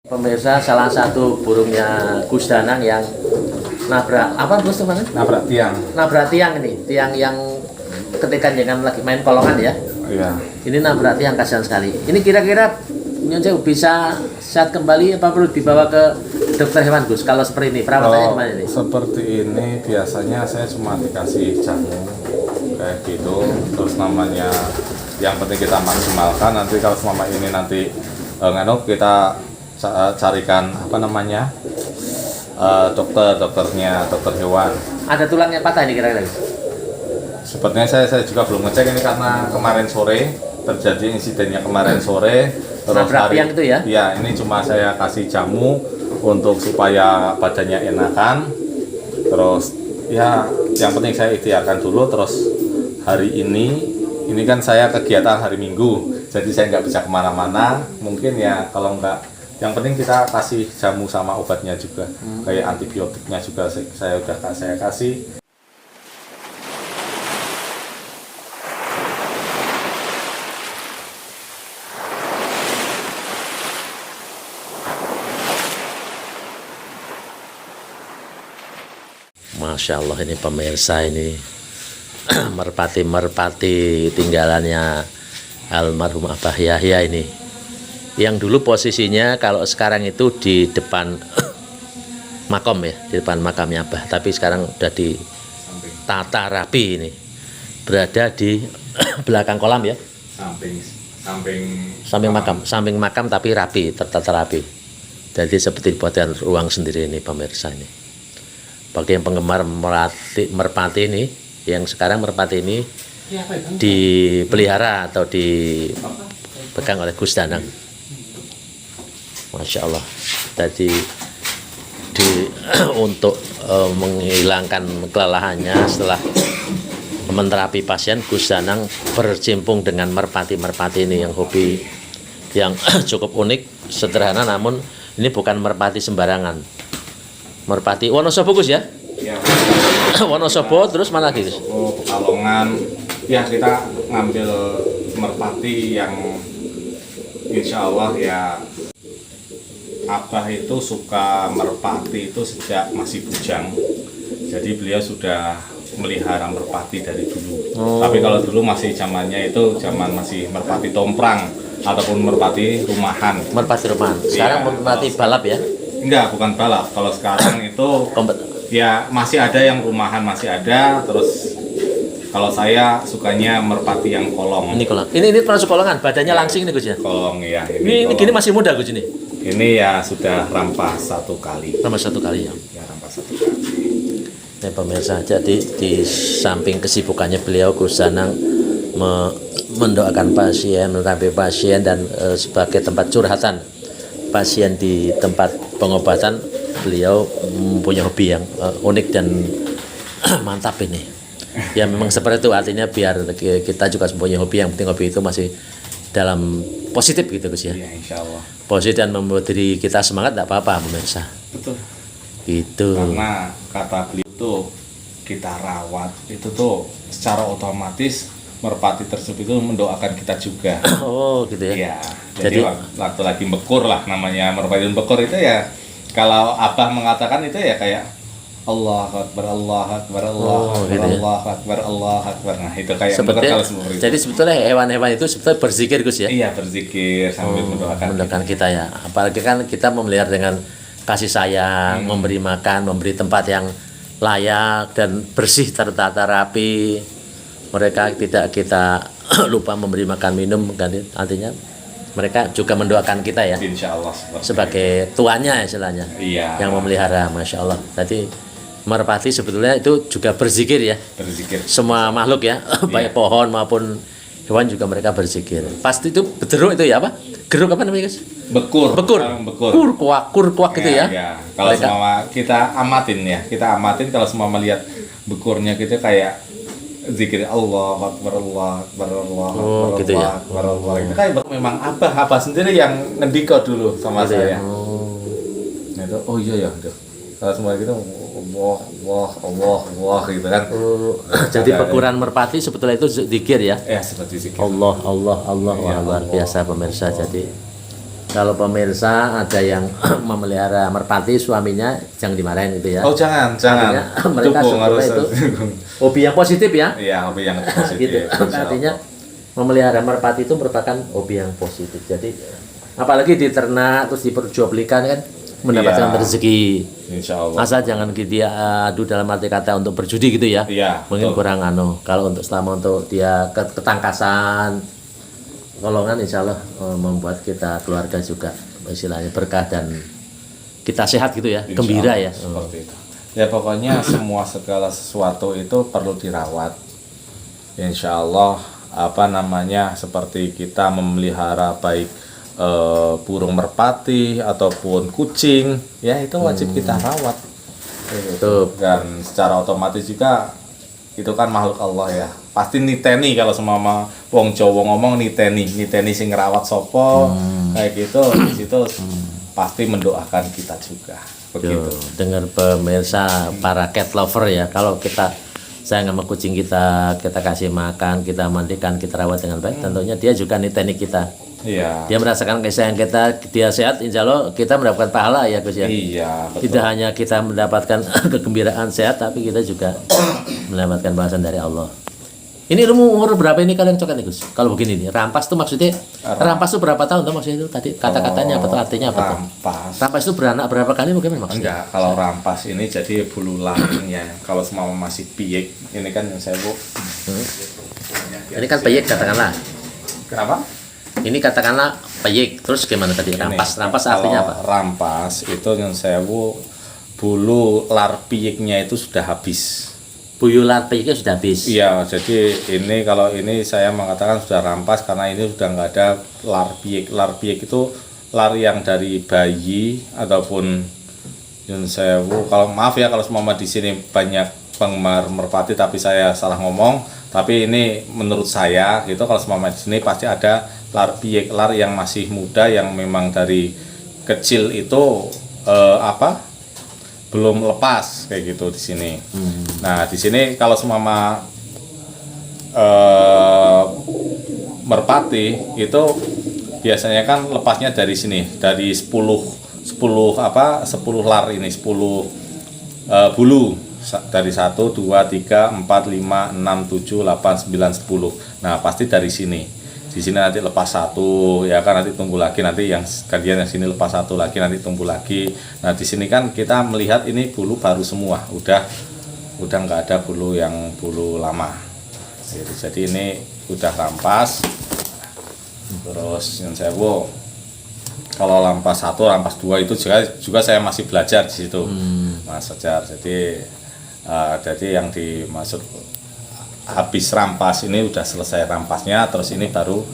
Pemirsa, salah satu burungnya Gus Danang yang nabrak apa Gus teman? Nabrak tiang. Nabrak tiang ini, tiang yang ketika jangan lagi main kolongan ya. Iya. Ini nabrak tiang, kasihan sekali. Ini kira-kira Nyonce bisa sehat kembali apa perlu dibawa ke dokter hewan Gus? Kalau seperti ini, perawatannya gimana ini? Seperti ini biasanya saya cuma dikasih jamu kayak gitu. Terus namanya yang penting kita maksimalkan. Nanti kalau selama ini nanti kita carikan apa namanya dokternya, dokter hewan. Ada tulangnya patah ini kira-kira Gus? Sepertinya saya juga belum ngecek ini karena kemarin sore terjadi insidennya kemarin sore. Terus nabrak tiang itu ya? Ya, ini cuma saya kasih jamu untuk supaya badannya enakan. Terus ya yang penting saya ikhtiarkan dulu. Terus hari ini kan saya kegiatan hari Minggu, jadi saya nggak bisa kemana-mana. Mungkin ya kalau nggak, yang penting kita kasih jamu sama obatnya juga, kayak antibiotiknya juga saya kasih. Masya Allah, ini pemirsa ini merpati tinggalannya almarhum Abah Yahya ini, yang dulu posisinya kalau sekarang itu di depan makom ya, di depan makamnya Abah, tapi sekarang udah ditata rapi ini, berada di belakang kolam ya, samping makam tapi rapi, tertata rapi. Jadi seperti buatan ruang sendiri ini pemirsa ini. Bagi yang penggemar merpati ini, yang sekarang merpati ini dipelihara atau dipegang oleh Gus Danang. Masya Allah. Jadi untuk menghilangkan kelelahannya setelah menterapi pasien, Gus Danang bercimpung dengan merpati ini yang hobi yang cukup unik, sederhana, namun ini bukan merpati sembarangan. Merpati Wonosobo Gus ya? Ya. Wonosobo, terus mana lagi Gus? Pekalongan. Ya, kita ngambil merpati yang insya Allah ya, Abah itu suka merpati itu sejak masih bujang. Jadi beliau sudah melihara merpati dari dulu. Tapi kalau dulu masih zamannya itu zaman masih merpati tomprang ataupun merpati rumahan. Merpati rumahan. Sekarang ya, merpati balap ya? Enggak, bukan balap. Kalau sekarang itu ya masih ada yang rumahan, masih ada. Terus kalau saya sukanya merpati yang kolong. Ini kolong. Ini termasuk kolongan, badannya ya, langsing ini Gus ya? Kolong ya. Ini gini masih muda Gus ini? Ini ya sudah rampas 1 kali. Rampas 1 kali ya? Ya, rampas 1 kali. Ini pemirsa, jadi di samping kesibukannya beliau, Gus Danang mendoakan pasien, menerapi pasien, dan sebagai tempat curhatan pasien di tempat pengobatan, beliau mempunyai hobi yang unik dan mantap ini. Ya memang seperti itu, artinya biar kita juga mempunyai hobi, yang penting hobi itu masih dalam positif gitu Gus ya. Iya, insya Allah. Positif dan membuat diri kita semangat, tidak apa-apa pemirsa. Betul. Gitu. Karena kata beliau tuh kita rawat itu tuh secara otomatis merpati tersebut itu mendoakan kita juga. Oh gitu ya. Iya. Jadi waktu lagi bekur lah, namanya merpati bekur itu ya, kalau Abah mengatakan itu ya kayak Allah Akbar, Allah Akbar, Allah Akbar, gitu ya? Allah Akbar, Allah Akbar. Nah itu kayak sebetulnya, jadi sebetulnya hewan-hewan itu sebetulnya berzikir Gus ya? Iya, berzikir sambil mendoakan kita ya. Apalagi kan kita memelihara dengan kasih sayang, memberi makan, memberi tempat yang layak dan bersih, tertata rapi. Mereka tidak kita lupa memberi makan minum, artinya mereka juga mendoakan kita ya. Insya Allah sebagai tuannya istilahnya. Iya. Yang memelihara, Masya Allah. Jadi merpati sebetulnya itu juga berzikir ya. Berzikir. Semua makhluk ya, baik pohon maupun hewan juga mereka berzikir. Pasti itu berderuk itu ya apa? Geruk apa namanya Guys? Bekur. Kur kuak gitu ya. Ya. Kalau mereka, semua kita amatin kalau semua melihat bekurnya gitu kayak zikir Allah Akbar, Allah Akbar, Allah Akbar, gitu ya. Akbar, Allah. Itu kayak memang Abah sendiri yang ngendiko dulu sama gitu saya. Ya? Nah, itu iya ya, kalau semua gitu Allah gitu kan. Jadi bekuran merpati sebetulnya itu zikir ya? Ya, seperti zikir. Allah. Wah, luar biasa pemirsa. Jadi Kalau pemirsa ada yang memelihara merpati suaminya jangan dimarahin itu ya. Oh jangan. Artinya mereka Dukung, sebetulnya itu hobi yang positif ya. Iya, hobi yang positif. Gitu. insya Artinya Allah. memelihara merpati itu merupakan hobi yang positif. Jadi apalagi diternak terus diperjualbelikan kan mendapatkan Iya. rezeki. Insya Allah. Masa jangan dia adu dalam arti kata untuk berjudi gitu ya. Iya, Mungkin betul. kurang kalau untuk selama untuk dia ketangkasan golongan insya Allah membuat kita keluarga juga istilahnya berkah dan kita sehat gitu ya, Insya gembira Allah, ya. seperti itu. Ya pokoknya semua segala sesuatu itu perlu dirawat. Insya Allah seperti kita memelihara baik burung merpati ataupun kucing, ya itu wajib kita rawat. Betul. Dan secara otomatis juga itu kan makhluk Allah ya. Pasti niteni kalau semama wong Jawa ngomong niteni sing ngrawat sopo kayak gitu di situ pasti mendoakan kita juga. Begitu. Dengar pemirsa para cat lover ya, kalau kita sayang sama kucing kita kasih makan, kita mandikan, kita rawat dengan baik, tentunya dia juga niteni kita. Iya. Dia merasakan kasih sayang kita, dia sehat, insya Allah kita mendapatkan pahala ya Gus ya. Iya, betul. Tidak hanya kita mendapatkan kegembiraan sehat, tapi kita juga mendapatkan balasan dari Allah. Ini umur berapa ini kalian cokan nih Gus? Kalau begini nih, rampas tuh maksudnya, rampas tuh berapa tahun tuh maksudnya itu tadi kata-katanya apa tuh artinya apa tuh? Rampas itu beranak berapa kali mungkin maksudnya? Enggak, kalau rampas ini jadi bulu langnya. Kalau semua masih piyek, ini kan yang saya bu. Ini kan peyek katakanlah. Kenapa? Ini katakanlah peyek, terus gimana tadi? Rampas, rampas artinya apa? Rampas itu yang saya bu, bulu lar piyeknya itu sudah habis. Buyulan peyeknya sudah habis. Iya, jadi ini kalau ini saya mengatakan sudah rampas karena ini sudah nggak ada lar piyek. Lar piyek itu lar yang dari bayi ataupun yang saya kalau maaf ya kalau semua di sini banyak penggemar merpati tapi saya salah ngomong. Tapi ini menurut saya gitu kalau semua di sini pasti ada lar piyek, lar yang masih muda yang memang dari kecil itu belum lepas kayak gitu di sini. Nah, di sini kalau semama merpati itu biasanya kan lepasnya dari sini, dari 10 lar ini, 10 bulu dari 1 2 3 4 5 6 7 8 9 10. Nah, pasti dari sini. Di sini nanti lepas satu, ya kan nanti tunggu lagi nanti yang gantian yang sini lepas satu lagi nanti tunggu lagi. Nah di sini kan kita melihat ini bulu baru semua, udah nggak ada bulu yang bulu lama. Jadi ini udah rampas. Terus yang saya kalau rampas 1, rampas 2 itu juga saya masih belajar di situ, Mas Fajar. Jadi yang dimaksud habis rampas ini udah selesai rampasnya, terus ini baru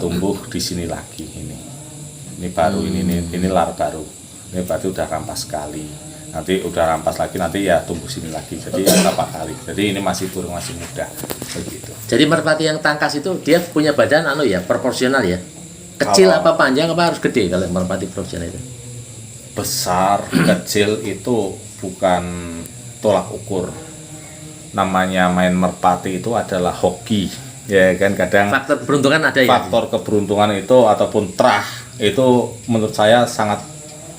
tumbuh di sini lagi ini baru ini lar baru, ini berarti udah rampas sekali, nanti udah rampas lagi nanti ya tumbuh sini lagi, jadi ya berapa kali, jadi ini masih burung masih muda begitu. Jadi merpati yang tangkas itu dia punya badan proporsional ya, kecil apa panjang apa harus gede kalau merpati proporsional itu? Besar kecil itu bukan tolak ukur. Namanya main merpati itu adalah hoki, ya kan kadang faktor keberuntungan ada ya. Faktor keberuntungan itu ataupun trah itu menurut saya sangat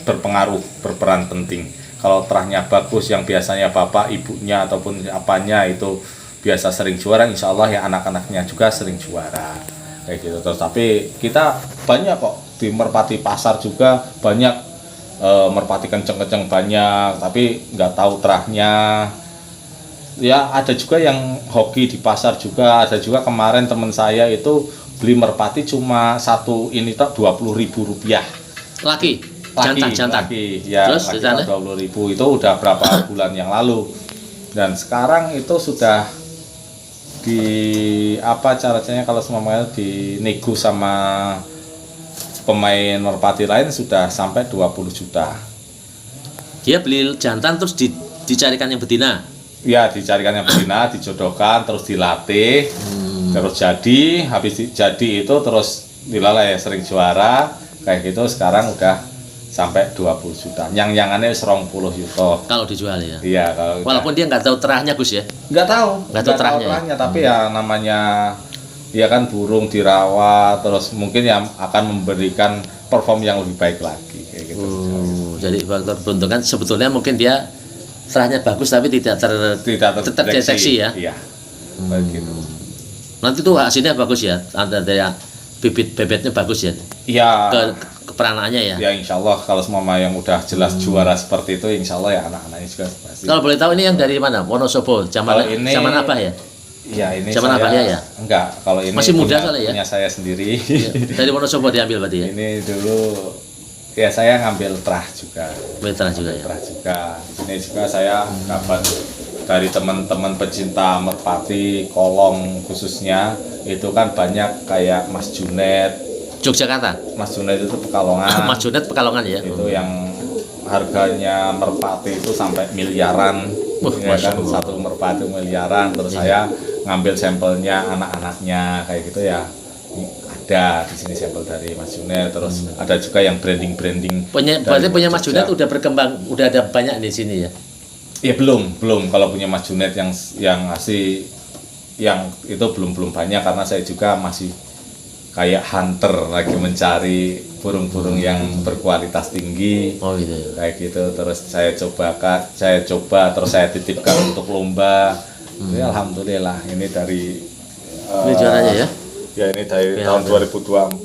berperan penting. Kalau trahnya bagus yang biasanya bapak ibunya ataupun apanya itu biasa sering juara, insya Allah ya anak-anaknya juga sering juara kayak gitu. Terus tapi kita banyak kok di merpati pasar juga banyak merpati kenceng-kenceng banyak, tapi nggak tahu trahnya. Ya ada juga yang hoki di pasar juga, ada juga kemarin teman saya itu beli merpati cuma satu ini tak 20.000 rupiah. Laki, jantan. Ya, terus laki 20.000 itu udah berapa bulan yang lalu. Dan sekarang itu sudah caranya kalau semuanya dinego sama pemain merpati lain sudah sampai 20 juta. Dia beli jantan terus dicarikan yang betina. Ya dicarikan yang betina, dijodohkan, terus dilatih, terus habis jadi itu terus dilalai ya sering juara kayak gitu. Sekarang udah sampai 20 juta. Yang-yangannya 20 juta. Kalau dijual ya. Iya kalau. Walaupun dia nggak tahu terahnya Gus ya. Nggak tahu terahnya. Tapi ya namanya ya kan burung dirawat, terus mungkin yang akan memberikan perform yang lebih baik lagi kayak gitu. Jadi faktor keberuntungan sebetulnya mungkin dia serahnya bagus tapi tidak terdeteksi ya. Iya. Begitu. Nanti tuh hasilnya bagus ya, ada bibit bebetnya bagus ya. Iya. Keperanaannya ya. Ya insya Allah kalau semua yang udah jelas juara seperti itu, insya Allah ya anak-anaknya juga pasti. Kalau boleh tahu ini yang dari mana? Wonosobo, zaman apa ya? Iya ini zaman apa ya? Enggak, kalau ini masih muda kali ya. Punya saya sendiri. Ya, dari Wonosobo diambil berarti ya. Ini dulu ya saya ngambil terah juga. Terah juga ya. Terah juga. Di sini juga saya dapat dari teman-teman pecinta merpati, kolong khususnya itu kan banyak kayak Mas Junet. Yogyakarta. Mas Junet itu Pekalongan. Mas Junet Pekalongan ya. Itu yang harganya merpati itu sampai miliaran. Ya kan satu merpati miliaran. Terus saya ngambil sampelnya anak-anaknya kayak gitu ya. Ada di sini sampel dari Mas Junet. Terus ada juga yang branding. Berarti punya Mas Junet udah berkembang, udah ada banyak di sini ya. Ya belum kalau punya Mas Junet yang asli yang itu belum banyak karena saya juga masih kayak hunter lagi mencari burung-burung yang berkualitas tinggi. Oh gitu ya. Kayak gitu terus saya coba terus saya titipkan untuk lomba. Jadi alhamdulillah ini dari ini juaranya ya. Ya ini dari tahun 2024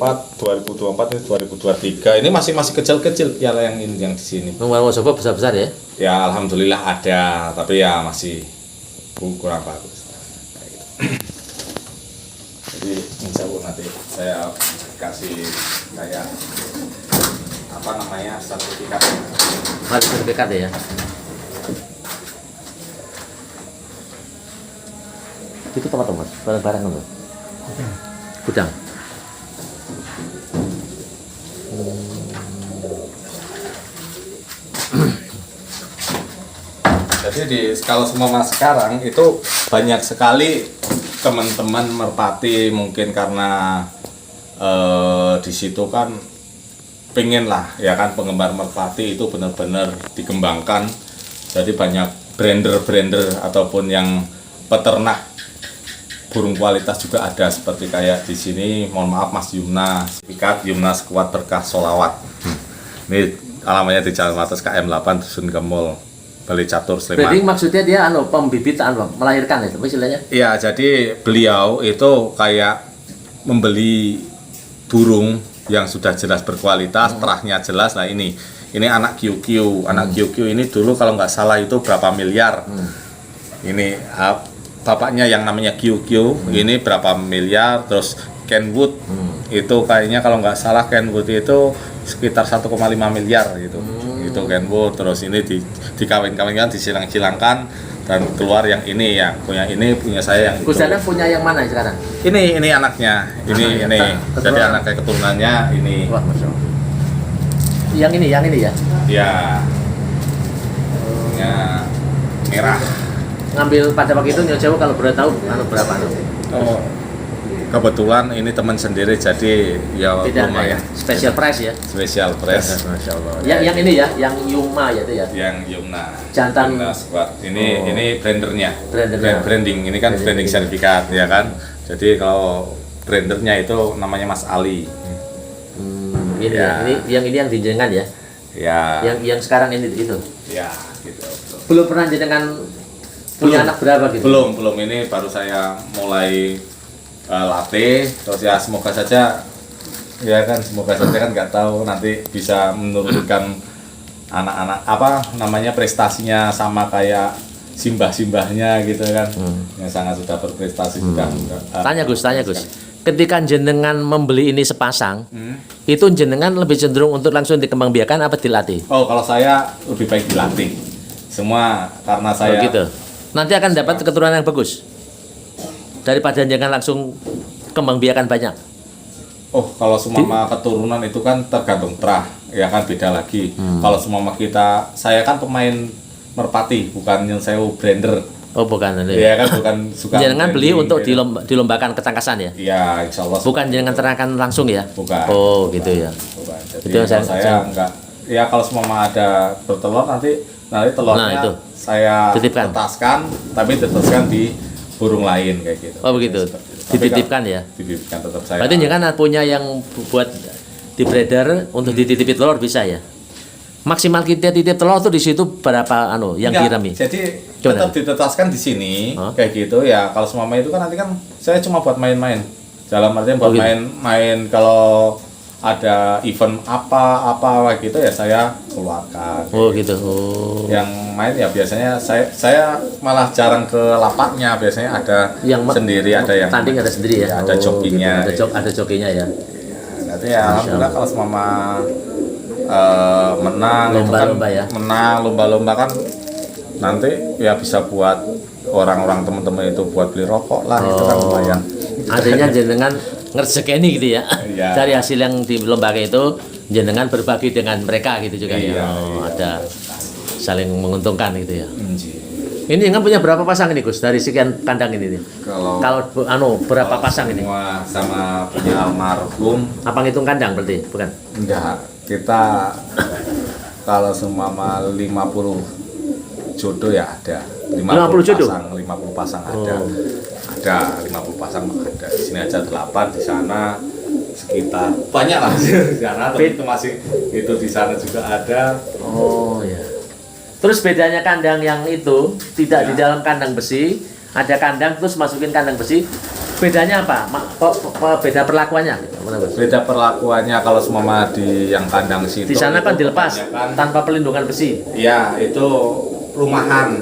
ini 2023. Ini masih kecil-kecil piala yang ini yang di sini. Wonosobo besar-besar ya. Ya alhamdulillah ada, tapi ya masih kurang bagus. Jadi insya Allah nanti saya kasih kayak apa namanya sertifikat. Sertifikat ya. Itu apa Mas? Barang-barang apa? Gudang. Jadi kalau semua sekarang itu banyak sekali teman-teman merpati mungkin karena di situ kan pengen lah ya kan penggemar merpati itu benar-benar dikembangkan. Jadi banyak brander ataupun yang peternak burung kualitas juga ada seperti kayak di sini. Mohon maaf Mas Yumna, sertifikat Yumna Sekuat Berkah Solawat. Ini alamatnya di Jalan Wates KM 8 Dusun Gemul, Bali Catur Sleman. Breeding maksudnya dia pembibitan melahirkan itu istilahnya. Iya, jadi beliau itu kayak membeli burung yang sudah jelas berkualitas, terahnya jelas. Nah ini anak QQ, anak QQ ini dulu kalau nggak salah itu berapa miliar. Ini bapaknya yang namanya QQ, ini berapa miliar. Terus Kenwood itu kayaknya kalau nggak salah Kenwood itu sekitar 1,5 miliar gitu. Itu Kenwood. Terus ini dikawin-kawinkan, disilang-silangkan dan keluar yang ini ya. Punya saya yang Gus Danang punya yang mana sekarang? Ini anaknya. Ini. Jadi anaknya keturunannya ini. Wah, Masya Allah. Yang ini ya. Ya. Punya merah. Ngambil pada waktu itu nyoba kalau boleh tahu berapa? Oh. Kebetulan ini teman sendiri jadi ya tidak lumayan. Special price ya. Special price. Masya Allah. Yang ini ya, yang Yuma ya itu ya. Yang Yumna. Jantan. Yumna Squad. Ini brandernya. Branding. Ini kan branding sertifikat ya kan. Jadi kalau brandernya itu namanya Mas Ali. Ini ya. Ini yang dijenengan ya. Ya. Yang sekarang ini itu. Ya, gitu. Belum pernah jenengan punya anak berapa gitu? Belum. Ini baru saya mulai latih. Terus ya semoga saja kan nggak tahu nanti bisa menurunkan anak-anak prestasinya sama kayak simbah-simbahnya gitu kan. Yang sangat sudah berprestasi sudah. Tanya Gus. Ketika jenengan membeli ini sepasang, itu jenengan lebih cenderung untuk langsung dikembangbiakan apa dilatih? Oh, kalau saya lebih baik dilatih. Semua karena saya gitu. Nanti akan dapat keturunan yang bagus daripada jenengan langsung kembangbiakan banyak. Oh, kalau semua keturunan itu kan tergantung terah, ya kan beda lagi. Kalau semua saya kan pemain merpati, bukan yang saya brander. Oh, bukan. Iya kan, bukan suka. Jenengan beli untuk dilombakan ketangkasan ya? Iya, insya Allah. Bukan jenengan ternakan langsung ya? Bukan. Oh, gitu ya. Bukan. Jadi itu yang saya enggak. Ya kalau semua ada bertelur nanti telurnya saya titipkan. tetaskan, tapi ditetaskan di burung lain kayak gitu. Oh begitu. dititipkan ya. Dititipkan tetap saya. Berarti jangan punya yang buat di breeder untuk dititipi telur bisa ya. Maksimal kita titip telur tuh di situ berapa yang Enggak, dirami? jadi Gimana? tetap ditetaskan di sini Hah? kayak gitu ya. Kalau semama itu kan nanti kan saya cuma buat main-main. Dalam artian buat Oh, gitu. main kalau ada event apa gitu ya saya keluarkan. Oh gitu. Oh. Yang main ya biasanya saya malah jarang ke lapaknya, biasanya ada sendiri, ada yang tanding ada sendiri ya. ya, ada jokinya. Gitu. Ada jokinya ya. Nanti ya alhamdulillah kalau semama menang Lomba-lomba ya. menang lomba-lomba kan nanti ya bisa buat orang-orang teman-teman itu buat beli rokok lah, itu kan lumayan. Artinya jenengan ngerjekeni gitu ya. Iya. Dari hasil yang di lomba itu jenengan berbagi dengan mereka gitu juga Iya, ya. Ada saling menguntungkan gitu ya. Inji. Ini kan punya berapa pasang ini Gus dari sekian kandang ini? Kalau berapa pasang ini? Semua sama punya almarhum Apa ngitung kandang berarti? Bukan. enggak, kita kalau semama 50 jodoh ya ada 50 jodoh? pasang, 50 pasang ada. Oh. Ada 50 pasang ada. Di sini aja 8, di sana sekitar banyak lah di sana, tapi itu masih itu di sana juga ada. Oh ya. Terus bedanya kandang yang itu tidak di dalam kandang besi, ada kandang terus masukin kandang besi. Bedanya apa? Kok beda perlakuannya? Mana, Gus? Beda perlakuannya kalau semama di yang kandang situ. Di sana kan itu dilepas kebanyakan- tanpa pelindungan besi. Ya, itu rumahan.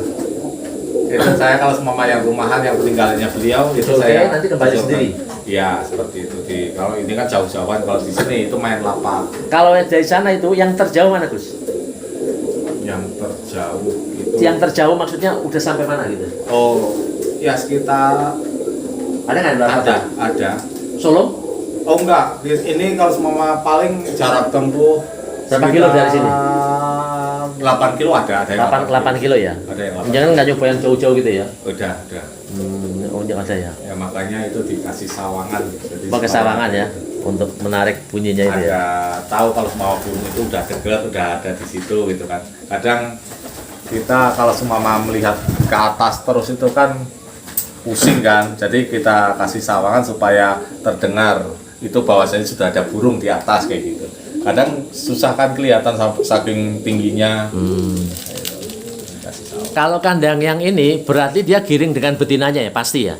Itu saya kalau semama yang rumahan yang peninggalannya beliau itu Oke, saya nanti kembali usulkan. sendiri. Iya, seperti itu. Kalau ini kan jauh-jauhan, kalau di sini itu main lapak. Kalau dari sana itu yang terjauh mana Gus? Yang terjauh itu. Yang terjauh maksudnya udah sampai mana gitu? Oh, ya sekitar Ada nggak berapa? ada. Solo? Oh enggak, ini kalau semama paling jarak tempuh Berapa kilo dari sini? 8 kilo ada yang 8 kilo ya? Ada yang 8. Jangan nggak nyoba yang jauh-jauh gitu ya? Udah. Oh jangan ada ya. Ya makanya itu dikasih sawangan. Jadi Pakai sawangan ya untuk menarik bunyinya itu ya. Ada tahu kalau mau burung itu udah dekat, udah ada di situ gitu kan. Kadang kita kalau semama melihat ke atas terus itu kan pusing kan. Jadi kita kasih sawangan supaya terdengar itu bahwasanya sudah ada burung di atas kayak gitu. Kadang susah kan kelihatan saking tingginya. Kasih sawangan. Kalau kandang yang ini berarti dia giring dengan betinanya ya pasti ya.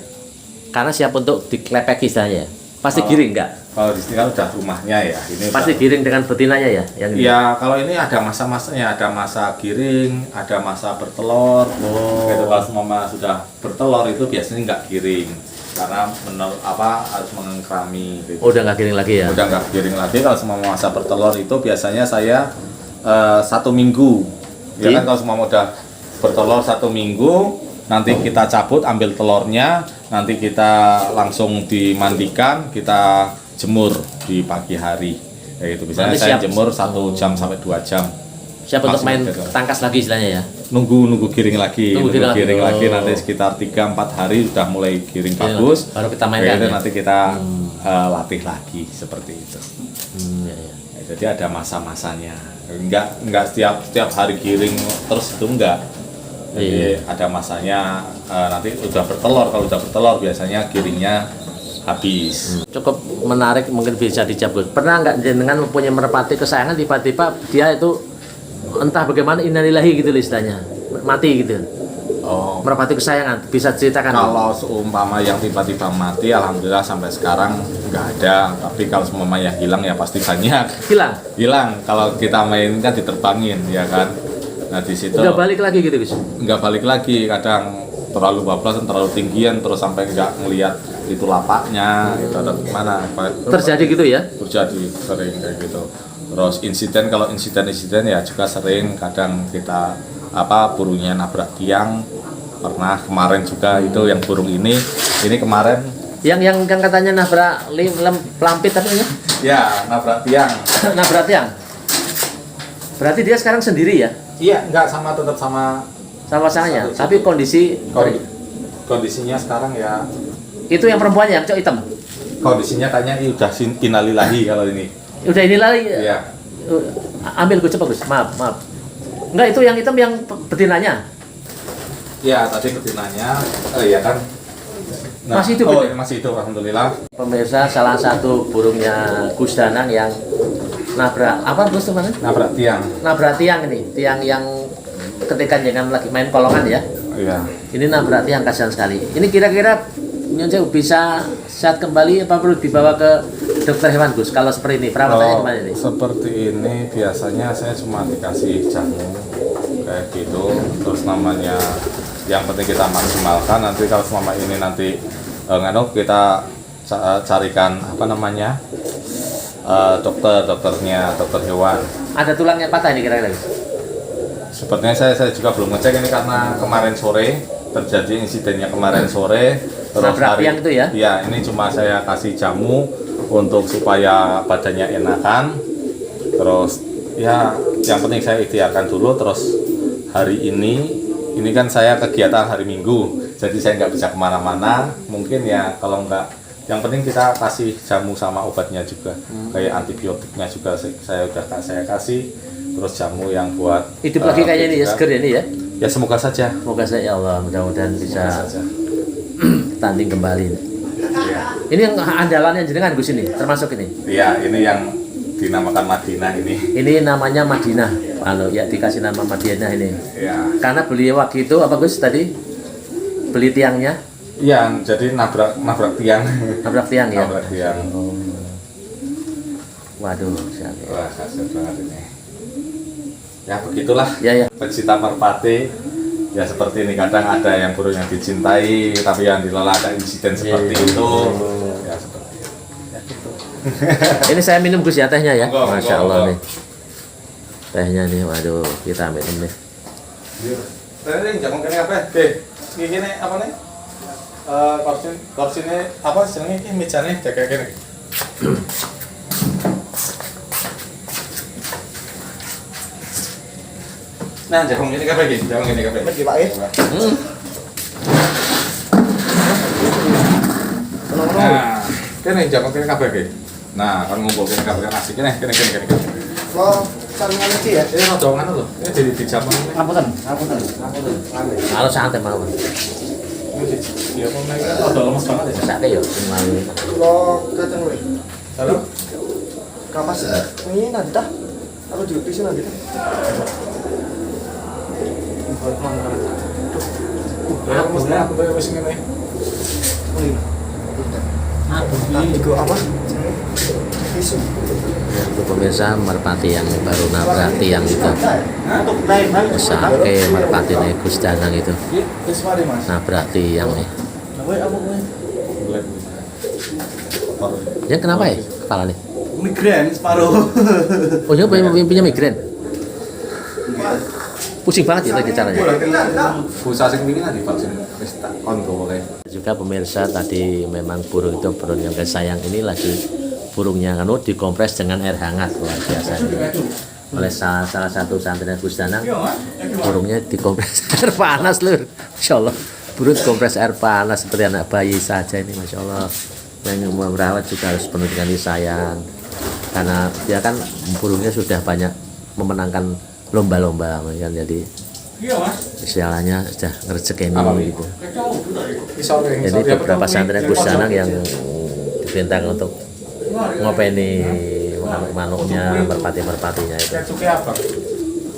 Karena siap untuk diklepeki istilahnya ya. Pasti giring enggak? Kalau di sini kan udah rumahnya ya. Ini Pasti giring dengan betinanya ya yang ini. ya, kalau ini ada masa-masanya, ada masa giring, ada masa bertelur. Gitu, kalau semua sudah bertelur itu biasanya nggak giring karena harus mengengkrami. Gitu. Oh, udah nggak giring lagi ya. Udah nggak giring lagi. Kalau semua masa bertelur itu biasanya saya 1 minggu. Ya kan kalau semua udah bertelur 1 minggu, nanti kita cabut ambil telurnya, nanti kita langsung dimandikan, kita jemur di pagi hari. Ya itu biasanya Nanti saya siap. jemur 1 jam sampai 2 jam. Siap untuk Langsung main gitu. tangkas lagi istilahnya ya. Nunggu giring lagi. Nunggu Nunggu giring lagi. lagi Oh. nanti sekitar 3-4 hari sudah mulai giring Giring bagus. baru kita mainkan Ya, itu ya? nanti kita latih lagi seperti itu. Ya, ya. Ya, jadi ada masa-masanya. Enggak setiap hari giring terus itu enggak. Jadi ada masanya nanti udah bertelur. Kalau udah bertelur biasanya giringnya habis. Cukup menarik mungkin bisa dijawab. Pernah nggak jenengan mempunyai merpati kesayangan tiba-tiba dia itu entah bagaimana innalillahi gitu loh istilahnya mati gitu. Oh. Merpati kesayangan bisa ceritakan? Kalau seumpama yang tiba-tiba mati, alhamdulillah sampai sekarang nggak ada. Tapi kalau seumpama yang hilang ya pasti banyak. Hilang. Kalau kita main kan diterbangin, ya kan. Nah di situ Udah balik lagi gitu Gus. nggak balik lagi. Kadang terlalu bablasan, terlalu tinggian, terus sampai nggak ngelihat itu lapaknya, itu ada gimana. Terjadi gitu ya? Terjadi sering kayak gitu. Terus kalau insiden ya juga sering. Kadang kita burungnya nabrak tiang. Pernah kemarin juga itu yang burung ini kemarin Yang katanya nabrak lampit tapi ya? ya nabrak tiang. Nabrak tiang. Berarti dia sekarang sendiri ya? Iya, tetap sama Sama pasangannya. Satu. Tapi kondisinya sekarang ya, itu yang perempuannya yang cowok hitam. kondisinya kayaknya ini udah innalillahi kalau ini. Udah ini lagi. Iya. Ambil gue cepat Gus. Maaf. Enggak, itu yang hitam yang betinanya. Ya tadi betinanya, ya kan Masih hidup? Oh, masih hidup, alhamdulillah. Pemirsa, salah satu burungnya Gus Danang yang nabrak apa Gus teman? Nabrak tiang. Nabrak tiang ini, tiang yang ketika jangan lagi main kolongan ya. Iya. Ini nabrak tiang, kasihan sekali. Ini kira-kira Nyonce bisa sehat kembali apa perlu dibawa ke dokter hewan Gus? Kalau seperti ini perawatannya Kalau gimana ini? seperti ini biasanya saya cuma dikasih jamu kayak gitu, terus namanya yang penting kita maksimalkan. Nanti kalau selama ini nanti kita carikan apa namanya dokter hewan. Ada tulangnya patah ini kira-kira? Sepertinya saya juga belum ngecek ini karena kemarin sore terjadi insidennya kemarin sore. Terus Nabrak tiang itu ya? Iya, ini cuma saya kasih jamu untuk supaya badannya enakan. Terus ya yang penting saya ikhtiarkan dulu. Terus hari ini kan saya kegiatan hari Minggu, jadi saya nggak bisa kemana-mana. Mungkin ya kalau nggak, yang penting kita kasih jamu sama obatnya juga, kayak antibiotiknya juga saya kasih. Terus jamu yang buat Hidup lagi kayaknya ini ya, seger ini ya? Ya semoga saja. Semoga saja ya Allah, mudah-mudahan bisa Saja. tanding kembali. Iya. Ini yang andalannya jenengan Gus ini, termasuk ini. Iya, ini yang dinamakan Madinah ini. Ini namanya Madinah. Ya dikasih nama Madinah ini. Iya. Karena beliau waktu itu apa Gus tadi? Beli tiangnya, Iya, jadi nabrak tiang. nabrak tiang ya. Nabrak tiang. Oh. Waduh, siap ya. Wah, kasihan banget ini. Ya begitulah. Ya ya. Pecinta merpati. Ya seperti ini, kadang ada yang burung yang dicintai, tapi yang dilola ada insiden seperti itu. Ya seperti itu. Ya gitu. Ini saya minum Gus ya tehnya ya. Enggak, Masya enggak, Allah enggak. nih. Tehnya nih, waduh, kita ambil nih. Ini jangan kene apa? Ini apa nih? Kursi ini apa jenenge iki mejane jaga kene. Nah, jangan ini kabeh iki, jangan ini kabeh. Iki Pak e. Nah, kene jangan kene kabeh iki. Nah, kan ngumpul kene kabeh kan asik kene. Lo saringan iki ya. Ini rada ngono lho. Ini jadi dijamang ini. Apunten. Kalau santai mau. Iya, apa mereka rada lemes banget ya. Sate yo cuma Lo kacang we. Halo. Kapas. Ini nanti dah. Aku juga bisa nanti dah. Ya, mesti aku bayar wis ngene. Tiga apa? Isu. untuk pemirsa merpati yang baru nabrak tiang itu. Untuk lain hal. Sake merpati nih Gus Danang itu Wis mari, Mas. nabrak tiang nih. Kowe apa kowe? Ya kenapa ya kepala nih? Migren separuh. Oh ya punya migrain. Pusing banget ya lagi caranya. Pusat sing wingi divaksin wis tak kon wae. Juga pemirsa tadi memang burung itu burung yang sayang ini lagi burungnya kan dikompres dengan air hangat luar biasa oleh salah satu santri Gus Danang. Burungnya dikompres air panas lur, Masya Allah. Burung dikompres air panas seperti anak bayi saja ini, Masya Allah. Yang merawat juga harus penuh dengan kasih sayang karena dia kan burungnya sudah banyak memenangkan lomba-lomba kan, jadi istilahnya sudah ngerejekeni gitu. Jadi beberapa santri Gus Danang yang diperintahkan untuk ngopeni manuk-manuknya, merpati-merpatinya itu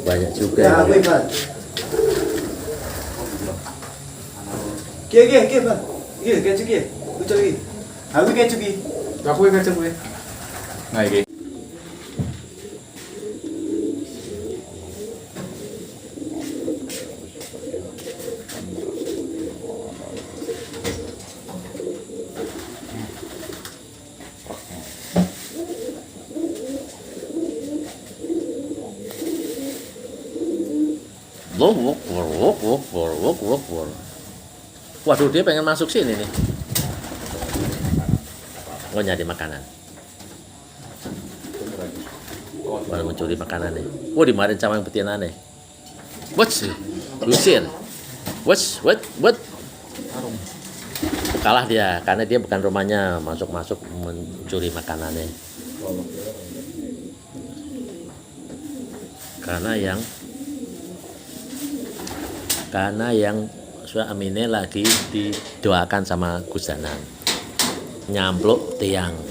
banyak juga ya. Kia, Bang. Kia, kecu kia. Ucap iki. Aku kecu iki. Aku ngajak kowe. Nah iki. Waduh, dia pengen masuk sini nih. Oh, nyari makanan. Baru mencuri makanan nih. Oh, dimarin sama yang betina nih. What's Lucian? What? Kalah dia, karena dia bukan rumahnya, masuk mencuri makanannya. Karena yang Amine lagi didoakan sama Gus Danan. Nyampluk tiang.